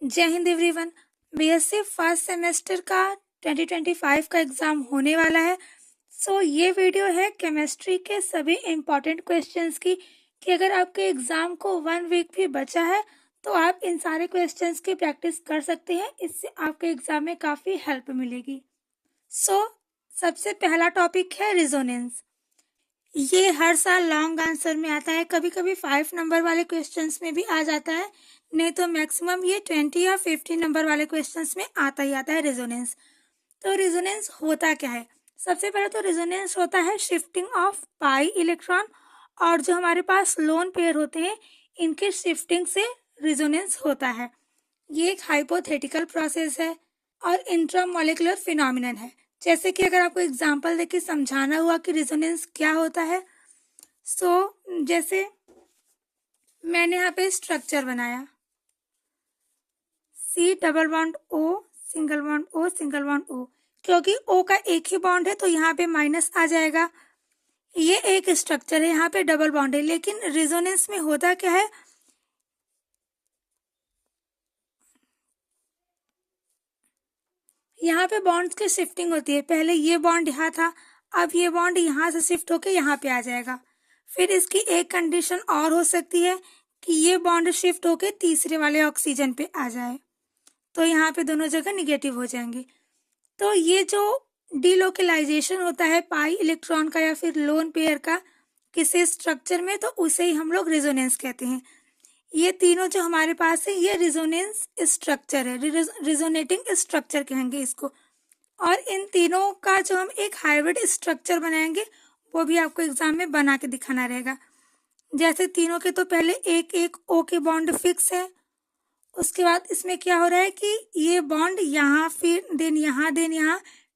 जय Hind everyone. BSc first semester का 2025 का एग्ज़ाम होने वाला है। ये वीडियो है केमिस्ट्री के सभी इम्पॉर्टेंट क्वेश्चंस की कि अगर आपके एग्ज़ाम को 1 वीक भी बचा है तो आप इन सारे क्वेश्चंस की प्रैक्टिस कर सकते हैं। इससे आपके एग्ज़ाम में काफ़ी हेल्प मिलेगी। सबसे पहला टॉपिक है रिजोनेंस। ये हर साल लॉन्ग आंसर में आता है, कभी कभी 5 नंबर वाले क्वेश्चंस में भी आ जाता है, नहीं तो मैक्सिमम ये 20 या 15 नंबर वाले क्वेश्चंस में आता ही आता है रिजोनेंस। तो रिजोनेंस होता क्या है? सबसे पहले तो रिजोनेंस होता है शिफ्टिंग ऑफ पाई इलेक्ट्रॉन, और जो हमारे पास लोन पेयर होते हैं इनके शिफ्टिंग से रिजोनेंस होता है। ये एक हाइपोथेटिकल प्रोसेस है और इंट्रामोलिकुलर फिनोमिनन है। जैसे कि अगर आपको एग्जांपल देके समझाना हुआ कि रिजोनेंस क्या होता है, जैसे मैंने यहाँ पे स्ट्रक्चर बनाया C double bond O single bond O single bond O, क्योंकि O का एक ही बॉन्ड है तो यहाँ पे माइनस आ जाएगा। ये एक स्ट्रक्चर है, यहाँ पे डबल बॉन्ड है, लेकिन रिजोनेंस में होता क्या है, यहाँ पे बॉन्ड्स की शिफ्टिंग होती है। पहले ये बॉन्ड यहाँ था, अब ये बॉन्ड यहाँ से शिफ्ट होके यहाँ पे आ जाएगा। फिर इसकी एक कंडीशन और हो सकती है कि ये बॉन्ड शिफ्ट होके तीसरे वाले ऑक्सीजन पे आ जाए, तो यहाँ पे दोनों जगह निगेटिव हो जाएंगे। तो ये जो डीलोकलाइजेशन होता है पाई इलेक्ट्रॉन का या फिर लोन पेयर का किसी स्ट्रक्चर में, तो उसे ही हम लोग रिजोनेंस कहते हैं। ये तीनों जो हमारे पास है ये रिजोनेंस स्ट्रक्चर है, रिजोनेटिंग स्ट्रक्चर कहेंगे इसको। और इन तीनों का जो हम एक हाइब्रिड स्ट्रक्चर बनाएंगे वो भी आपको एग्जाम में बना के दिखाना रहेगा। जैसे तीनों के तो पहले एक एक O के बॉन्ड फिक्स है, उसके बाद इसमें क्या हो रहा है कि ये बॉन्ड यहाँ फिर देन यहाँ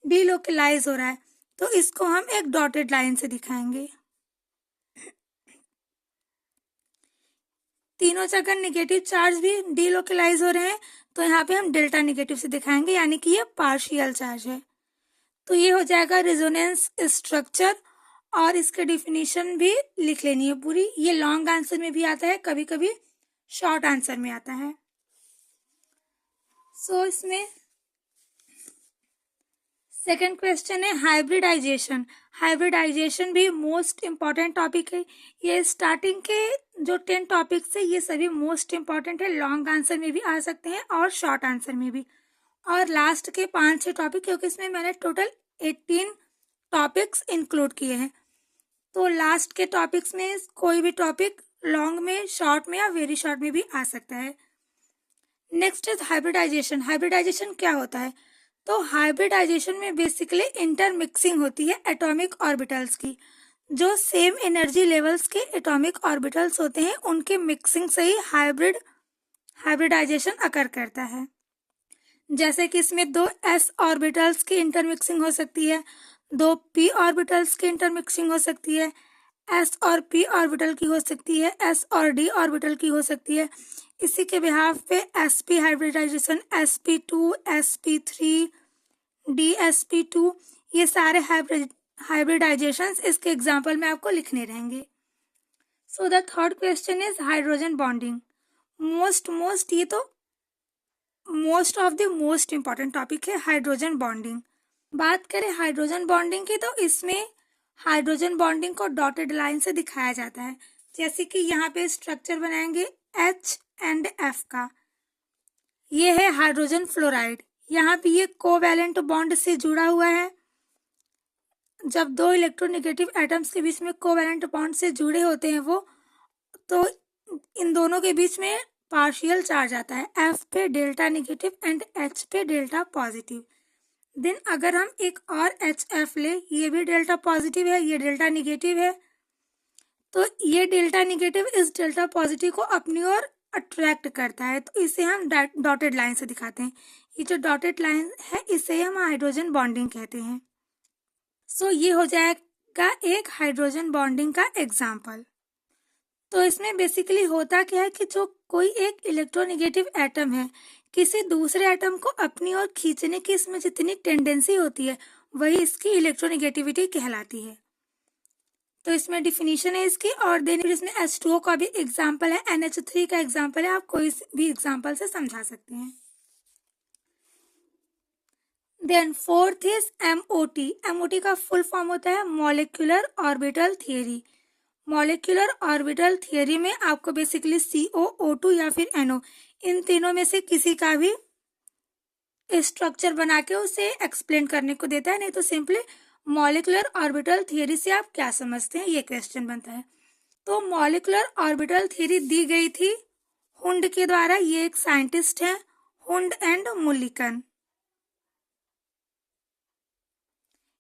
डीलोकलाइज हो रहा है, तो इसको हम एक डॉटेड लाइन से दिखाएंगे। तीनों जगह नेगेटिव चार्ज भी डीलोकलाइज हो रहे हैं, तो यहाँ पे हम डेल्टा नेगेटिव से दिखाएंगे, यानी कि ये पार्शियल चार्ज है। तो ये हो जाएगा रिजोनेंस स्ट्रक्चर, और इसके डिफिनीशन भी लिख लेनी है पूरी। ये लॉन्ग आंसर में भी आता है, कभी कभी शॉर्ट आंसर में आता है। इसमें सेकेंड क्वेश्चन है हाइब्रिडाइजेशन। हाइब्रिडाइजेशन भी मोस्ट इम्पॉर्टेंट टॉपिक है। ये स्टार्टिंग के जो 10 टॉपिक्स है ये सभी मोस्ट इम्पॉर्टेंट है, लॉन्ग आंसर में भी आ सकते हैं और शॉर्ट आंसर में भी। और लास्ट के 5-6 टॉपिक, क्योंकि इसमें मैंने टोटल 18 टॉपिक्स इंक्लूड किए हैं, तो लास्ट के टॉपिक्स में कोई भी टॉपिक लॉन्ग में, शॉर्ट में या वेरी शॉर्ट में भी आ सकता है। Next is hybridisation. हाइब्रिडाइजेशन क्या होता है? तो हाइब्रिडाइजेशन में बेसिकली इंटरमिक्सिंग होती है एटॉमिक ऑर्बिटल्स की। जो सेम एनर्जी लेवल्स के एटॉमिक ऑर्बिटल्स होते हैं उनके मिक्सिंग से ही हाइब्रिडाइजेशन अकर करता है। जैसे कि इसमें 2 s ऑर्बिटल्स की इंटरमिक्सिंग हो सकती है, 2 p ऑर्बिटल्स की इंटरमिक्सिंग हो सकती है, s और p ऑर्बिटल की हो सकती है, s और d ऑर्बिटल की हो सकती है। इसी के बिहाफ पे sp hybridisation, sp2, sp3, dsp2, ये सारे हाइब्रिडाइजेशंस इसके एग्जाम्पल में आपको लिखने रहेंगे। The third question is hydrogen bonding. ये तो most of the most important topic है हाइड्रोजन बॉन्डिंग। बात करें हाइड्रोजन बॉन्डिंग की, तो इसमें हाइड्रोजन बॉन्डिंग को डॉटेड लाइन से दिखाया जाता है। जैसे कि यहाँ पे स्ट्रक्चर बनाएंगे H एंड F का, ये है हाइड्रोजन फ्लोराइड। यहाँ पे ये कोवैलेंट बॉन्ड से जुड़ा हुआ है। जब 2 इलेक्ट्रोनेगेटिव एटम्स के बीच में कोवैलेंट बॉन्ड से जुड़े होते हैं वो, तो इन दोनों के बीच में पार्शियल चार्ज आता है, F पे डेल्टा नेगेटिव एंड H पे डेल्टा पॉजिटिव। देन अगर हम एक और HF ले, ये भी डेल्टा पॉजिटिव है, ये डेल्टा नेगेटिव है, तो ये डेल्टा नेगेटिव इस डेल्टा पॉजिटिव को अपनी ओर अट्रैक्ट करता है, तो इसे हम डॉटेड लाइन से दिखाते हैं। ये जो डॉटेड लाइन है इसे हम हाइड्रोजन बॉन्डिंग कहते हैं। ये हो जाएगा एक हाइड्रोजन बॉन्डिंग का एग्जाम्पल। तो इसमें बेसिकली होता क्या है कि जो कोई एक इलेक्ट्रोनेगेटिव एटम है किसी दूसरे एटम को अपनी ओर खींचने की इसमें जितनी टेंडेंसी होती है वही इसकी इलेक्ट्रोनेगेटिविटी कहलाती है। तो इसमें डिफिनीशन है इसकी, और देन फिर इसमें H2O का भी एग्जाम्पल है, NH3 का एग्जाम्पल है, आप कोई भी एग्जाम्पल से समझा सकते हैं। Then fourth is MOT। MOT का फुल फॉर्म होता है molecular orbital theory. Molecular orbital theory में आपको बेसिकली CO, O2 या फिर NO, इन तीनों में से किसी का भी स्ट्रक्चर बना के उसे एक्सप्लेन करने को देता है, नहीं तो सिंपली मॉलिक्यूलर ऑर्बिटल थियरी से आप क्या समझते हैं, ये क्वेश्चन बनता है। तो मॉलिक्यूलर ऑर्बिटल थियरी दी गई थी हुंड के द्वारा। ये एक साइंटिस्ट है, हुंड एंड मुलिकन,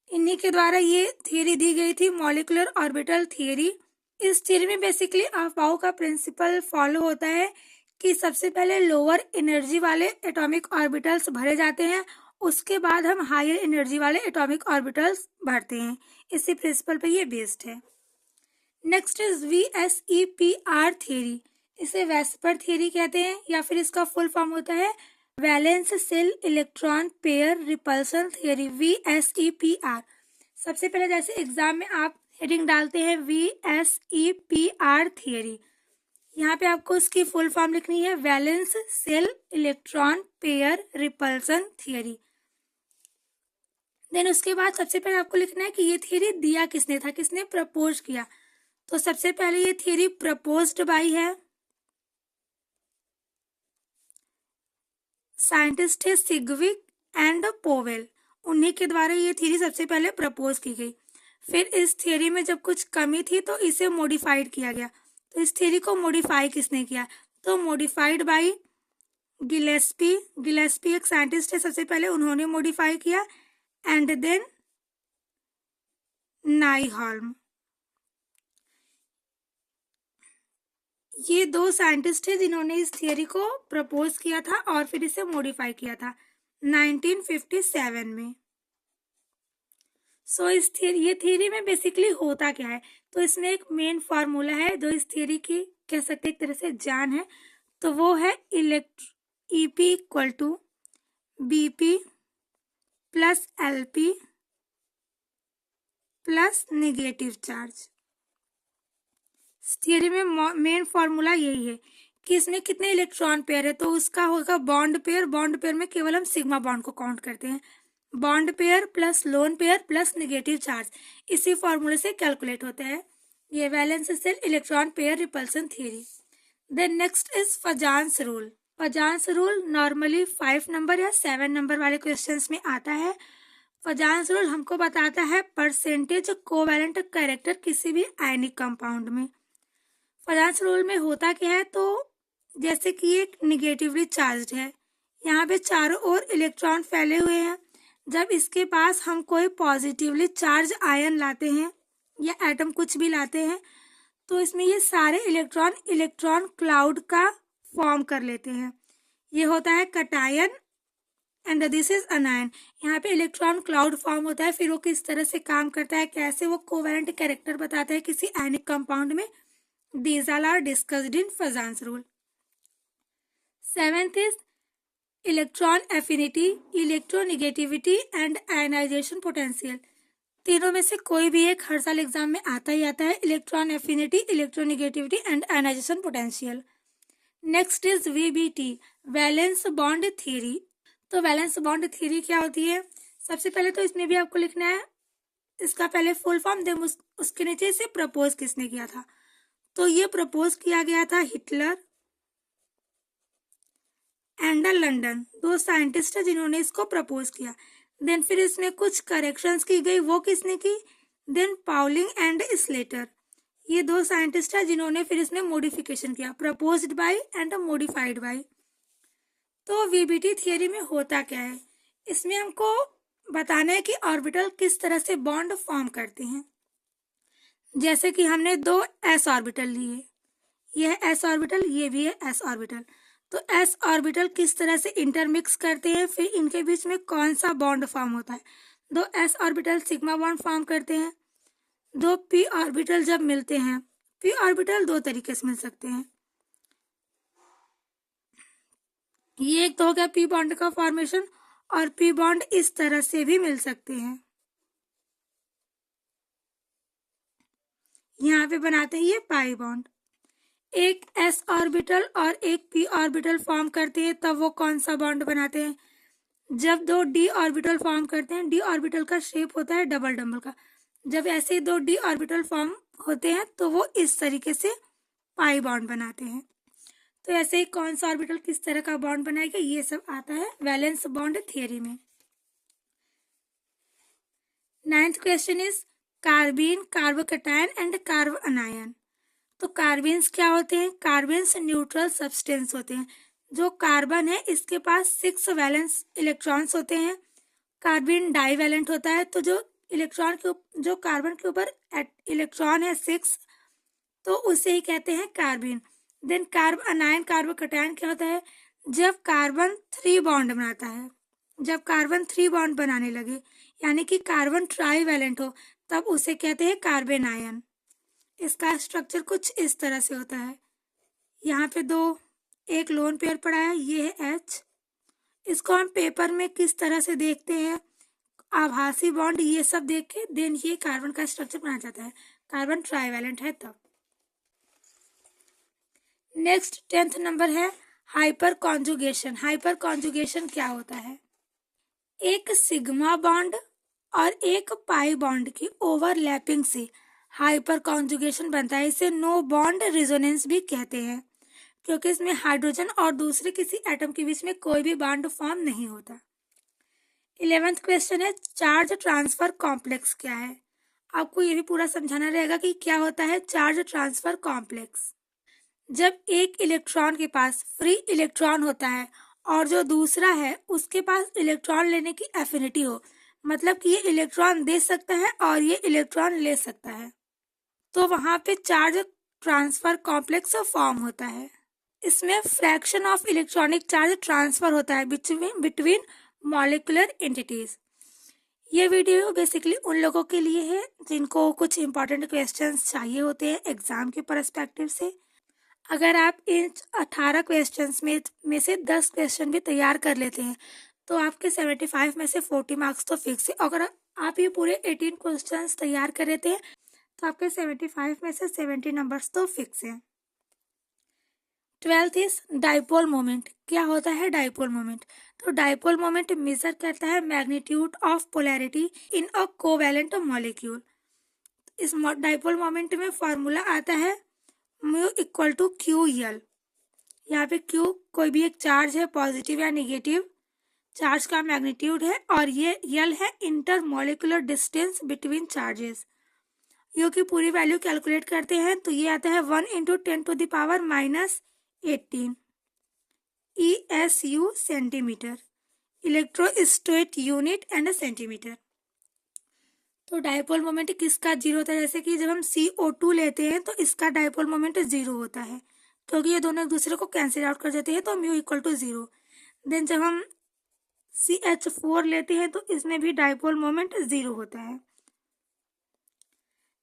इन्हीं के द्वारा ये थियरी दी गई थी, मॉलिक्यूलर ऑर्बिटल थियरी। इस थियरी में बेसिकली अफबाउ का प्रिंसिपल फॉलो होता है कि सबसे पहले लोअर एनर्जी वाले एटॉमिक ऑर्बिटल्स भरे जाते हैं, उसके बाद हम हायर एनर्जी वाले एटॉमिक ऑर्बिटल्स भरते हैं। इसी प्रिंसिपल पे ये बेस्ड है। Next is VSEPR theory. इसे वेस्पर थियरी कहते हैं, या फिर इसका फुल फॉर्म होता है valence shell electron pair repulsion theory, VSEPR। सबसे पहले जैसे एग्जाम में आप हेडिंग डालते हैं VSEPR थियरी, यहाँ पे आपको उसकी फुल फॉर्म लिखनी है valence shell electron pair repulsion theory. Then उसके बाद सबसे पहले आपको लिखना है कि ये थियरी दिया किसने था, किसने प्रपोज किया। तो सबसे पहले ये थियरी प्रपोज्ड बाय है, साइंटिस्ट है सिग्विक एंड पोवेल, उन्हीं के द्वारा ये थियरी सबसे पहले प्रपोज की गई। फिर इस थियरी में जब कुछ कमी थी तो इसे मॉडिफाइड किया गया। तो इस थियरी को मॉडिफाई किसने किया, तो मॉडिफाइड बाय गिलेस्पी। गिलेस्पी एक साइंटिस्ट है, सबसे पहले उन्होंने मॉडिफाई किया, एंड देन नाइहॉल्म। ये दो साइंटिस्ट हैं जिन्होंने इस थियरी को प्रपोज किया था और फिर इसे मॉडिफाई किया था 1957 में। सो इस ये थियरी में बेसिकली होता क्या है, तो इसमें एक मेन फार्मूला है जो इस थियरी की कह सकते एक तरह से जान है, तो वो है EP equal to BP plus LP plus negative charge. Theory में मेन फॉर्मूला यही है कि इसमें कितने इलेक्ट्रॉन पेयर है, तो उसका होगा बॉन्ड पेयर। बॉन्ड पेयर में केवल हम सिग्मा बॉन्ड को काउंट करते हैं, bond pair plus lone pair plus negative charge, इसी फॉर्मूले से कैलकुलेट होता है ये valence shell electron pair repulsion theory. Then next is Fajans rule. Fajans rule normally 5 number या 7 नंबर वाले क्वेश्चंस में आता है। फजान्स रूल हमको बताता है परसेंटेज कोवैलेंट कैरेक्टर किसी भी आयनिक कंपाउंड में। फजान्स रूल में होता क्या है, तो जैसे कि एक निगेटिवली चार्ज है, यहाँ पे चारों ओर इलेक्ट्रॉन फैले हुए हैं, जब इसके पास हम कोई पॉजिटिवली चार्ज आयन लाते हैं या एटम कुछ भी लाते हैं, तो इसमें ये सारे इलेक्ट्रॉन क्लाउड का फॉर्म कर लेते हैं। ये होता है कटायन एंड दिस इज अनायन। यहाँ पे इलेक्ट्रॉन क्लाउड फॉर्म होता है, फिर वो किस तरह से काम करता है, कैसे वो कोवैलेंट कैरेक्टर बताता है किसी आयनिक कंपाउंड में, these all are discussed in Fajans rule. 7th is electron affinity, electronegativity and ionization potential। तीनों में से कोई भी एक हर साल एग्जाम में आता ही आता है, electron affinity, electronegativity and ionization potential. Next is VBT, valence bond theory. तो वैलेंस बॉन्ड थ्योरी क्या होती है, सबसे पहले तो इसमें भी आपको लिखना है इसका पहले फुल फॉर्म, देन उसके नीचे इसे प्रपोज किसने किया था। तो ये प्रपोज किया गया था हिटलर एंड लंदन, दो साइंटिस्ट है जिन्होंने इसको प्रपोज किया। देन फिर इसमें कुछ करेक्शंस की गई, वो किसने की, देन पाउलिंग एंड स्लेटर, ये दो साइंटिस्ट है जिन्होंने फिर इसमें मॉडिफिकेशन किया, proposed by and modified by. तो VBT थियरी में होता क्या है, इसमें हमको बताना है कि ऑर्बिटल किस तरह से बॉन्ड फॉर्म करते हैं। जैसे कि हमने दो s ऑर्बिटल लिए, यह है s ऑर्बिटल, ये भी है s ऑर्बिटल, तो s ऑर्बिटल किस तरह से इंटरमिक्स करते हैं, फिर इनके बीच में कौन सा बॉन्ड फॉर्म होता है। दो s orbital sigma bond form करते हैं। दो p ऑर्बिटल जब मिलते हैं, p ऑर्बिटल दो तरीके से मिल सकते हैं, ये एक तो हो गया p बॉन्ड का फॉर्मेशन, और p बॉन्ड इस तरह से भी मिल सकते हैं, यहाँ पे बनाते हैं ये पाई बॉन्ड। एक s ऑर्बिटल और एक p ऑर्बिटल फॉर्म करते हैं तब वो कौन सा बॉन्ड बनाते हैं? जब दो d ऑर्बिटल फॉर्म करते हैं, d ऑर्बिटल का शेप होता है डबल डबल का। जब ऐसे दो d ऑर्बिटल फॉर्म होते हैं तो वो इस तरीके से पाई बॉन्ड बनाते हैं। तो ऐसे ही कौन सा ऑर्बिटल किस तरह का बॉन्ड बनाएगा, ये सब आता है वैलेंस बॉन्ड थियरी में। 9th question is carbene, carbocation and carb अनायन। तो कार्बीन्स क्या होते हैं? कार्बीन्स न्यूट्रल सब्सटेंस होते हैं। जो कार्बन है इसके पास 6 वैलेंस इलेक्ट्रॉन्स होते हैं। कार्बन डाईवैलेंट होता है, तो जो कार्बन के ऊपर इलेक्ट्रॉन है 6, तो उसे ही कहते हैं carbene. Then carbanion, carbocation क्या होता है? जब कार्बन 3 बॉन्ड बनाता है, जब कार्बन 3 बॉन्ड बनाने लगे यानी कि कार्बन ट्राईवैलेंट हो, तब उसे कहते हैं कार्बन आयन। इसका स्ट्रक्चर कुछ इस तरह से होता है। यहाँ पे एक लोन पेयर पड़ा है, ये है H। इसको हम पेपर में किस तरह से देखते हैं? आभासी बॉन्ड ये सब देख के देन ये कार्बन का स्ट्रक्चर बनाया जाता है। कार्बन ट्राईवैलेंट है तब। नेक्स्ट 10th नंबर है हाइपर कॉन्जुगेशन। हाइपर कॉन्जुगेशन क्या होता है? एक सिग्मा बॉन्ड और एक पाई बॉन्ड की ओवरलैपिंग से हाइपर कॉन्जुगेशन बनता है। इसे नो बॉन्ड रेजोनेंस भी कहते हैं, क्योंकि इसमें हाइड्रोजन और दूसरे किसी एटम के बीच में कोई भी बॉन्ड फॉर्म नहीं होता। 11th क्वेश्चन है चार्ज ट्रांसफर कॉम्प्लेक्स क्या है? आपको ये भी पूरा समझाना रहेगा कि क्या होता है चार्ज ट्रांसफर कॉम्प्लेक्स। जब एक इलेक्ट्रॉन के पास फ्री इलेक्ट्रॉन होता है और जो दूसरा है उसके पास इलेक्ट्रॉन लेने की एफिनिटी हो, मतलब कि ये इलेक्ट्रॉन दे सकता है और ये इलेक्ट्रॉन ले सकता है, तो वहां पे चार्ज ट्रांसफर कॉम्प्लेक्स फॉर्म होता है। इसमें fraction of electronic charge transfer होता है बिटवीन मॉलिक्यूलर एंटिटीज। ये वीडियो बेसिकली उन लोगों के लिए है जिनको कुछ इंपॉर्टेंट क्वेश्चंस चाहिए होते हैं एग्जाम के पर्सपेक्टिव से। अगर आप इन 18 क्वेश्चंस में से 10 क्वेश्चन भी तैयार कर लेते हैं तो आपके 75 में से 40 मार्क्स तो फिक्स है। अगर आप ये पूरे 18 क्वेश्चंस तैयार कर लेते हैं तो आपके 75 में से 70 नंबर्स तो फिक्स हैं। 12th is dipole moment. क्या होता है डाइपोल मोमेंट? तो डाइपोल मोमेंट मेजर करता है magnitude of polarity in a covalent molecule. इस डाइपोल मोमेंट में फॉर्मूला आता है म्यू इक्वल टू क्यू यल। यहाँ पे क्यू कोई भी एक चार्ज है, पॉजिटिव या निगेटिव चार्ज का मैग्नीट्यूड है, और ये यल है inter molecular distance between charges. You की पूरी वैल्यू कैलकुलेट करते हैं तो ये आता है 1 × 10⁻⁻18 ESU centimetre, electrostatic unit and centimetre. तो डाइपोल मोमेंट किसका जीरो होता है? जैसे कि जब हम CO2 लेते हैं तो इसका डाइपोल मोमेंट 0 होता है, क्योंकि ये दोनों एक दूसरे को कैंसिल आउट कर देते हैं, तो म्यू इक्वल टू 0। देन जब हम CH4 लेते हैं तो इसमें भी डाइपोल मोमेंट 0 होता है।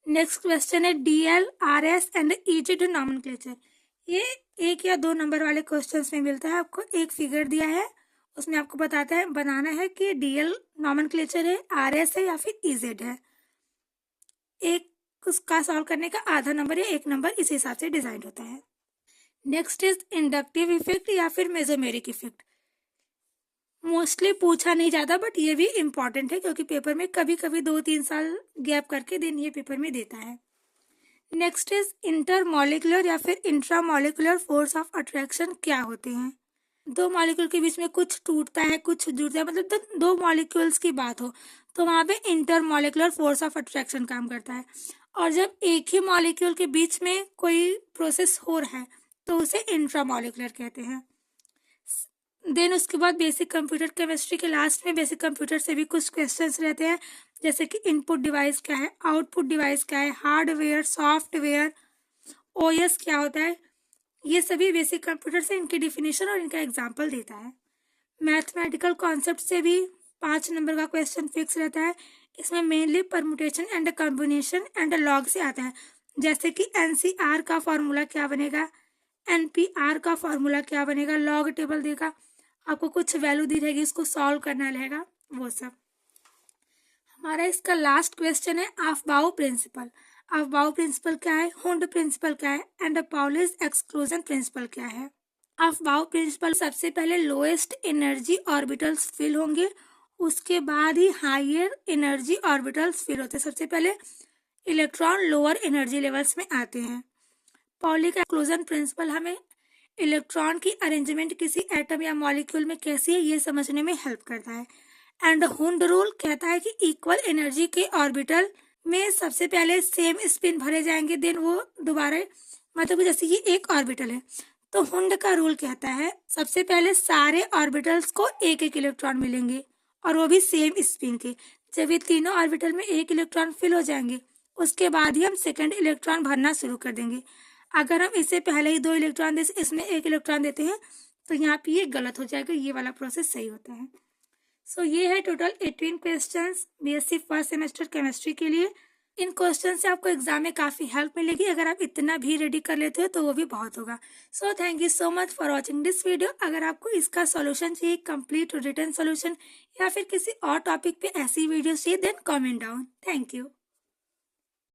नेक्स्ट क्वेश्चन है DL, RS and EG nomenclature. ये 1 या 2 नंबर वाले क्वेश्चंस में मिलता है। आपको एक फिगर दिया है, उसमें आपको बनाना है कि DL नॉमेनक्लेचर है, RS है या फिर EZ है। एक उसका सॉल्व करने का आधा नंबर या 1 नंबर इस हिसाब से डिजाइन होता है। नेक्स्ट इज इंडक्टिव इफेक्ट या फिर मेसोमेरिक इफेक्ट। मोस्टली पूछा नहीं जाता बट ये भी इम्पॉर्टेंट है, क्योंकि पेपर में कभी कभी 2-3 साल गैप करके दिन ये पेपर में देता है। नेक्स्ट इज इंटरमॉलिक्यूलर या फिर इंट्रामॉलिक्यूलर फोर्स ऑफ अट्रैक्शन क्या होते हैं? दो मॉलिक्यूल के बीच में कुछ टूटता है कुछ जुड़ता है, मतलब दो मॉलिक्यूल्स की बात हो तो वहाँ पे इंटरमॉलिक्यूलर फोर्स ऑफ अट्रैक्शन काम करता है। और जब एक ही मॉलिक्यूल के बीच में कोई प्रोसेस हो रहा है तो उसे इंट्रामॉलिक्यूलर कहते हैं। देन उसके बाद बेसिक कंप्यूटर केमिस्ट्री के लास्ट में बेसिक कंप्यूटर से भी कुछ क्वेश्चंस रहते हैं, जैसे कि इनपुट डिवाइस क्या है, आउटपुट डिवाइस क्या है, हार्डवेयर, सॉफ्टवेयर, OS क्या होता है। ये सभी बेसिक कंप्यूटर से इनकी डिफिनेशन और इनका एग्जाम्पल देता है। मैथमेटिकल कॉन्सेप्ट से भी 5 नंबर का क्वेश्चन फिक्स रहता है। इसमें mainly permutation and combination and log से आता है, जैसे कि NCR का फॉर्मूला क्या बनेगा, NPR का फॉर्मूला क्या बनेगा, लॉग टेबल देगा, आपको कुछ वैल्यू दी रहेगी, उसको सॉल्व करना रहेगा, वो सब। हमारा इसका लास्ट क्वेश्चन है अफबाउ प्रिंसिपल। अफबाउ प्रिंसिपल क्या है, हुंड प्रिंसिपल क्या है एंड पाउलिस एक्सक्लूजन प्रिंसिपल क्या है। अफबाउ प्रिंसिपल सबसे पहले लोएस्ट एनर्जी ऑर्बिटल्स फिल होंगे, उसके बाद ही हायर एनर्जी ऑर्बिटल्स फिल होते हैं। सबसे पहले इलेक्ट्रॉन लोअर एनर्जी लेवल्स में आते हैं। पॉलिक एक्सक्लूजन प्रिंसिपल हमें इलेक्ट्रॉन की अरेंजमेंट किसी एटम या मॉलिक्यूल में कैसी है ये समझने में हेल्प करता है। एंड हुंड रूल कहता है कि इक्वल एनर्जी के ऑर्बिटल में सबसे पहले सेम स्पिन भरे जाएंगे, देन वो दोबारा, मतलब जैसे ये एक ऑर्बिटल है तो हुंड का रूल कहता है सबसे पहले सारे ऑर्बिटल्स को एक एक इलेक्ट्रॉन मिलेंगे और वो भी सेम स्पिन के। जब ये तीनों ऑर्बिटल में एक इलेक्ट्रॉन फिल हो जाएंगे उसके बाद ही हम सेकंड इलेक्ट्रॉन भरना शुरू कर देंगे। अगर हम इससे पहले ही 2 इलेक्ट्रॉन दे इसमें 1 इलेक्ट्रॉन देते हैं तो यहाँ पे ये गलत हो जाएगा, ये वाला प्रोसेस सही होता है। सो ये है total 18 questions BSc first semester chemistry के लिए। इन क्वेश्चन से आपको एग्जाम में काफ़ी हेल्प मिलेगी। अगर आप इतना भी रेडी कर लेते हो तो वो भी बहुत होगा। So thank you so much for watching this video. अगर आपको इसका सॉल्यूशन चाहिए, कंप्लीट रिटन सॉल्यूशन, या फिर किसी और टॉपिक पे ऐसी वीडियो चाहिए, then comment down. Thank you.